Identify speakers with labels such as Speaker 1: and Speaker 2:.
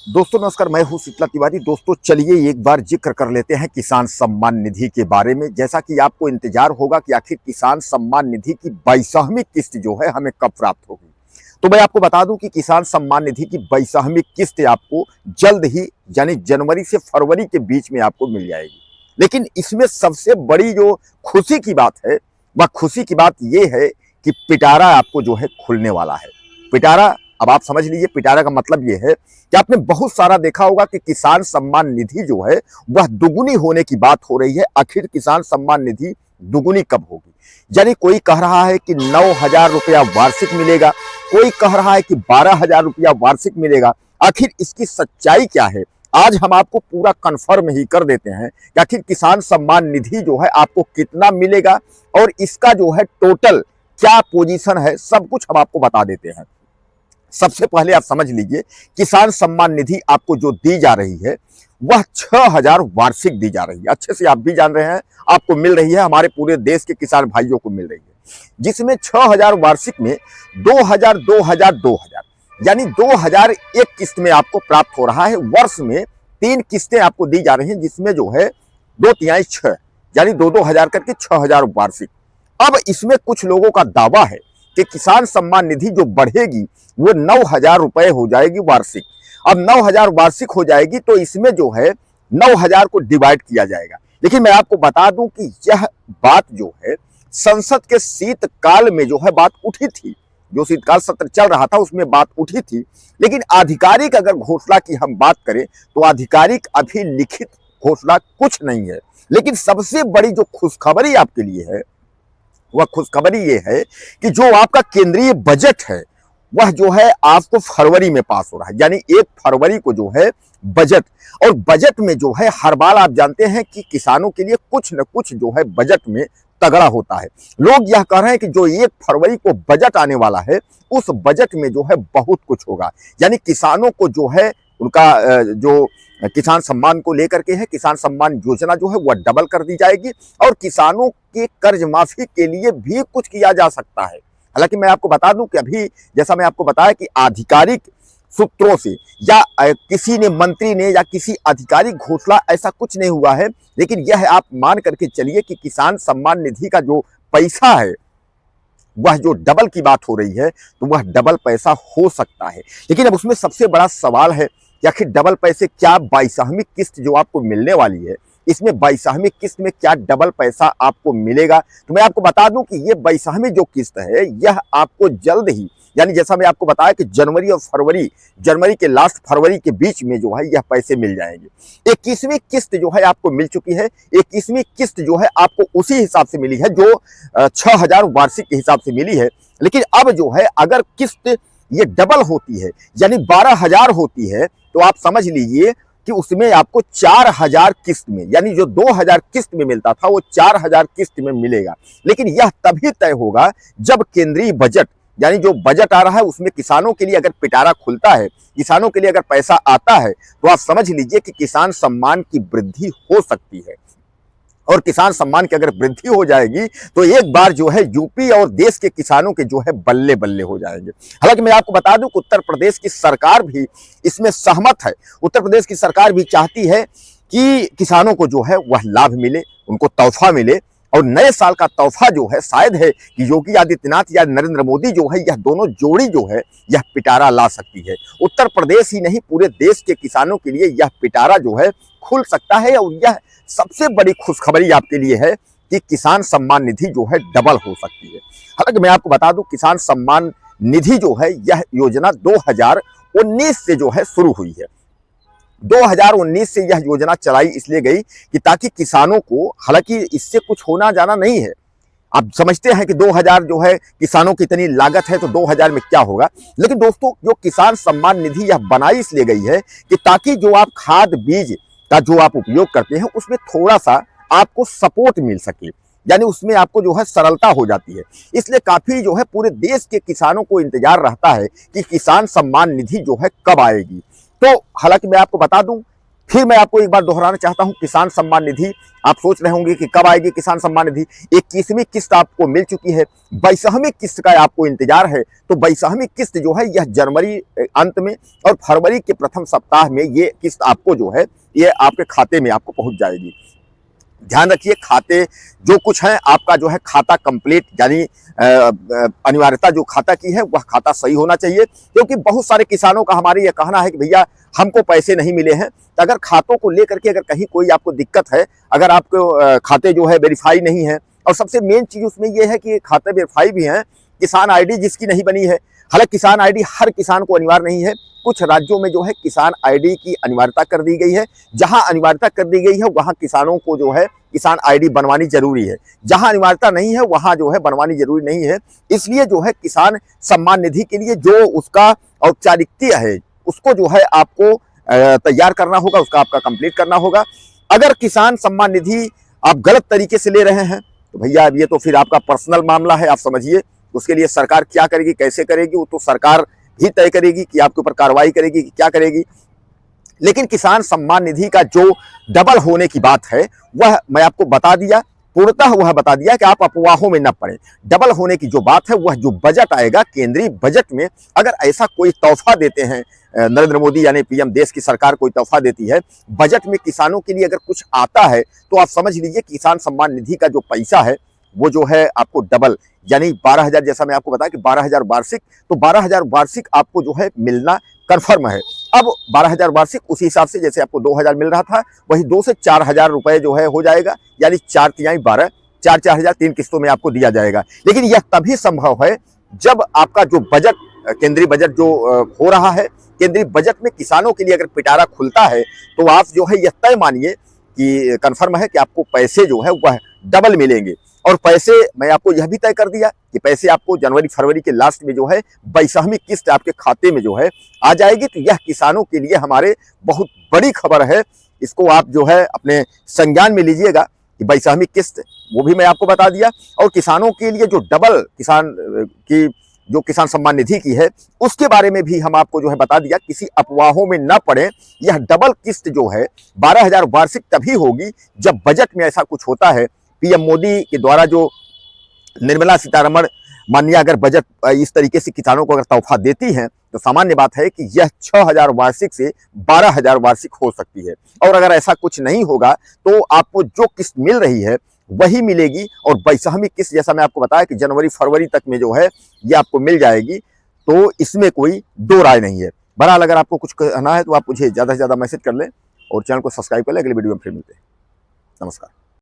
Speaker 1: दोस्तों नमस्कार, मैं हूं शीतला तिवारी। दोस्तों चलिए एक बार जिक्र कर लेते हैं किसान सम्मान निधि के बारे में। जैसा कि आपको इंतजार होगा कि आखिर किसान सम्मान निधि की 22वीं किस्त जो है हमें कब प्राप्त होगी, तो मैं आपको बता दूं कि किसान सम्मान निधि की 22वीं किस्त आपको जल्द ही यानी जनवरी से फरवरी के बीच में आपको मिल जाएगी। लेकिन इसमें सबसे बड़ी जो खुशी की बात है, वह खुशी की बात यह है कि पिटारा आपको जो है खुलने वाला है। पिटारा, अब आप समझ लीजिए पिटारा का मतलब यह है कि आपने बहुत सारा देखा होगा कि किसान सम्मान निधि जो है वह दुगुनी होने की बात हो रही है। आखिर किसान सम्मान निधि दुगुनी कब होगी? यानी कोई कह रहा है कि 9,000 रुपया वार्षिक मिलेगा, कोई कह रहा है कि 12,000 रुपया वार्षिक मिलेगा। आखिर इसकी सच्चाई क्या है? आज हम आपको पूरा कंफर्म ही कर देते हैं कि आखिर किसान सम्मान निधि जो है आपको कितना मिलेगा और इसका जो है टोटल क्या पोजीशन है, सब कुछ हम आपको बता देते हैं। सबसे पहले आप समझ लीजिए, किसान सम्मान निधि आपको जो दी जा रही है वह 6,000 वार्षिक दी जा रही है। अच्छे से आप भी जान रहे हैं, आपको मिल रही है, हमारे पूरे देश के किसान भाइयों को मिल रही है, जिसमें 6,000 वार्षिक में 2,000 2,000 2,000 यानी 2,000 एक किस्त में आपको प्राप्त हो रहा है। वर्ष में 3 किस्तें आपको दी जा रही हैं, जिसमें जो है 2 तिहाई 6 यानी 2,000 करके 6,000 वार्षिक। अब इसमें कुछ लोगों का दावा है कि किसान सम्मान निधि जो बढ़ेगी वो 9,000 रुपए हो जाएगी वार्षिक। अब 9,000 वार्षिक हो जाएगी तो इसमें जो है 9,000 को डिवाइड किया जाएगा। लेकिन मैं आपको बता दूं कि यह बात जो है संसद के शीतकाल में जो है बात उठी थी, जो शीतकाल सत्र चल रहा था उसमें बात उठी थी। लेकिन आधिकारिक अगर घोषणा की हम बात करें तो आधिकारिक अभी लिखित घोषणा कुछ नहीं है। लेकिन सबसे बड़ी जो खुशखबरी आपके लिए है वह खुशखबरी ये है कि जो आपका केंद्रीय बजट है वह जो है आपको फरवरी में पास हो रहा है। यानी 1 फरवरी को जो है बजट, और बजट में जो है हर बार आप जानते हैं कि किसानों के लिए कुछ न कुछ जो है बजट में तगड़ा होता है। लोग यह कह रहे हैं कि जो 1 फरवरी को बजट आने वाला है उस बजट में जो है बहुत कुछ होगा। यानी किसानों को जो है उनका जो किसान सम्मान को लेकर के है, किसान सम्मान योजना जो है वह डबल कर दी जाएगी और किसानों के कर्ज माफी के लिए भी कुछ किया जा सकता है। हालांकि मैं आपको बता दूं कि अभी जैसा मैं आपको बताया कि आधिकारिक सूत्रों से या किसी ने मंत्री ने या किसी आधिकारिक घोषणा ऐसा कुछ नहीं हुआ है। लेकिन यह आप मान करके चलिए कि किसान सम्मान निधि का जो पैसा है वह जो डबल की बात हो रही है तो वह डबल पैसा हो सकता है। लेकिन अब उसमें सबसे बड़ा सवाल है कि आखिर डबल पैसे क्या 22वीं किस्त जो आपको मिलने वाली है, इसमें 22वीं किस्त में क्या डबल पैसा आपको मिलेगा? तो मैं आपको बता दूं कि ये 22वीं जो किस्त है यह आपको जल्द ही, यानी जैसा मैं आपको बताया कि जनवरी और फरवरी, जनवरी के लास्ट फरवरी के बीच में जो है यह पैसे मिल जाएंगे। 21वीं किस्त जो है आपको मिल चुकी है। 21वीं किस्त जो है आपको उसी हिसाब से मिली है जो 6,000 वार्षिक के हिसाब से मिली है। लेकिन अब जो है अगर किस्त ये डबल होती है यानी 12,000 होती है तो आप समझ लीजिए कि उसमें आपको 4,000 किस्त में, यानी जो 2,000 किस्त में मिलता था वो 4,000 किस्त में मिलेगा। लेकिन यह तभी तय होगा जब केंद्रीय बजट, यानी जो बजट आ रहा है उसमें किसानों के लिए अगर पिटारा खुलता है, किसानों के लिए अगर पैसा आता है तो आप समझ लीजिए कि किसान सम्मान की वृद्धि हो सकती है। और किसान सम्मान की अगर वृद्धि हो जाएगी तो एक बार जो है यूपी और देश के किसानों के जो है बल्ले बल्ले हो जाएंगे। हालांकि मैं आपको बता दूं कि उत्तर प्रदेश की सरकार भी इसमें सहमत है। उत्तर प्रदेश की सरकार भी चाहती है कि किसानों को जो है वह लाभ मिले, उनको तोहफा मिले। और नए साल का तोहफा जो है शायद है कि योगी आदित्यनाथ या नरेंद्र मोदी जो है यह दोनों जोड़ी जो है यह पिटारा ला सकती है। उत्तर प्रदेश ही नहीं पूरे देश के किसानों के लिए यह पिटारा जो है खुल सकता है। और यह सबसे बड़ी खुशखबरी आपके लिए है कि किसान सम्मान निधि जो है डबल हो सकती है। हालांकि मैं आपको बता दूं किसान सम्मान निधि जो है यह योजना 2019 से जो है शुरू हुई है। 2019 से यह योजना चलाई इसलिए गई कि ताकि किसानों को, हालांकि इससे कुछ होना जाना नहीं है, आप समझते हैं कि 2,000 जो है किसानों की इतनी लागत है तो 2,000 में क्या होगा। लेकिन दोस्तों जो किसान सम्मान निधि यह बनाई इसलिए गई है कि ताकि जो आप खाद बीज का जो आप उपयोग करते हैं उसमें थोड़ा सा आपको सपोर्ट मिल सके, यानी उसमें आपको जो है सरलता हो जाती है। इसलिए काफी जो है पूरे देश के किसानों को इंतजार रहता है कि किसान सम्मान निधि जो है कब आएगी। तो हालांकि मैं आपको बता दूं फिर मैं आपको एक बार दोहराना चाहता हूं, किसान सम्मान निधि, आप सोच रहे होंगे कि कब आएगी किसान सम्मान निधि। 21वीं किस्त आपको मिल चुकी है, 22वीं किस्त का आपको इंतजार है। तो 22वीं किस्त जो है यह जनवरी अंत में और फरवरी के प्रथम सप्ताह में ये किस्त आपको जो है ये आपके खाते में आपको पहुंच जाएगी। ध्यान रखिए, खाते जो कुछ है आपका जो है खाता कंप्लीट, यानी अनिवार्यता जो खाता की है वह खाता सही होना चाहिए, क्योंकि बहुत सारे किसानों का हमारे ये कहना है कि भैया हमको पैसे नहीं मिले हैं। तो अगर खातों को लेकर के अगर कहीं कोई आपको दिक्कत है, अगर आपको खाते जो है वेरीफाई नहीं है, और सबसे मेन चीज उसमें यह है कि खाते वेरीफाई भी हैं, किसान आईडी जिसकी नहीं बनी है। हालांकि किसान आईडी हर किसान को अनिवार्य नहीं है, कुछ राज्यों में जो है किसान आईडी की अनिवार्यता कर दी गई है। जहां अनिवार्यता कर दी गई है वहां किसानों को जो है किसान आईडी बनवानी जरूरी है, जहां अनिवार्यता नहीं है वहां जो है बनवानी जरूरी नहीं है। इसलिए जो है किसान सम्मान निधि के लिए जो उसका औपचारिकता है उसको जो है आपको तैयार करना होगा, उसका आपका कंप्लीट करना होगा। अगर किसान सम्मान निधि आप गलत तरीके से ले रहे हैं तो भैया अब ये तो फिर आपका पर्सनल मामला है, आप समझिए। उसके लिए सरकार क्या करेगी, कैसे करेगी, वो तो सरकार ही तय करेगी कि आपके ऊपर कार्रवाई करेगी कि क्या करेगी। लेकिन किसान सम्मान निधि का जो डबल होने की बात है वह मैं आपको बता दिया, पूर्णतः वह बता दिया कि आप अफवाहों में न पड़े। डबल होने की जो बात है वह जो बजट आएगा केंद्रीय बजट में, अगर ऐसा कोई तोहफा देते हैं नरेंद्र मोदी यानी पीएम, देश की सरकार कोई तोहफा देती है बजट में किसानों के लिए अगर कुछ आता है, तो आप समझ लीजिए किसान सम्मान निधि का जो पैसा है वो जो है आपको डबल, यानी 12,000, जैसा मैं आपको बताया कि 12,000 वार्षिक, तो 12,000 वार्षिक आपको जो है मिलना कन्फर्म है। अब 12,000 वार्षिक उसी हिसाब से जैसे आपको 2,000 मिल रहा था, वही 2 से 4,000 रुपए जो है हो जाएगा, यानी 4 तिहाई 12, 4,000 3 किस्तों में आपको दिया जाएगा। लेकिन यह तभी संभव है जब आपका जो बजट, केंद्रीय बजट जो हो रहा है, केंद्रीय बजट में किसानों के लिए अगर पिटारा खुलता है तो आप जो है यह तय मानिए कि कन्फर्म है कि आपको पैसे जो है वह डबल मिलेंगे। और पैसे मैं आपको यह भी तय कर दिया कि पैसे आपको जनवरी फरवरी के लास्ट में जो है 22वीं किस्त आपके खाते में जो है आ जाएगी। तो यह किसानों के लिए हमारे बहुत बड़ी खबर है, इसको आप जो है अपने संज्ञान में लीजिएगा कि 22वीं किस्त वो भी मैं आपको बता दिया। और किसानों के लिए जो डबल किसान की जो किसान सम्मान निधि की है उसके बारे में भी हम आपको जो है बता दिया, किसी अफवाहों में न पड़े। यह डबल किस्त जो है 12,000 वार्षिक तभी होगी जब बजट में ऐसा कुछ होता है। पीएम मोदी के द्वारा जो निर्मला सीतारमण माननीय अगर बजट इस तरीके से किसानों को अगर तोहफा देती हैं तो सामान्य बात है कि यह 6,000 वार्षिक से 12,000 वार्षिक हो सकती है। और अगर ऐसा कुछ नहीं होगा तो आपको जो किस्त मिल रही है वही मिलेगी। और 22वीं किस्त जैसा मैं आपको बताया कि जनवरी फरवरी तक में जो है ये आपको मिल जाएगी, तो इसमें कोई दो राय नहीं है। बहरहाल अगर आपको कुछ कहना है तो आप मुझे ज़्यादा से ज़्यादा मैसेज कर लें और चैनल को सब्सक्राइब कर लें। अगले वीडियो में फिर मिलते हैं। नमस्कार।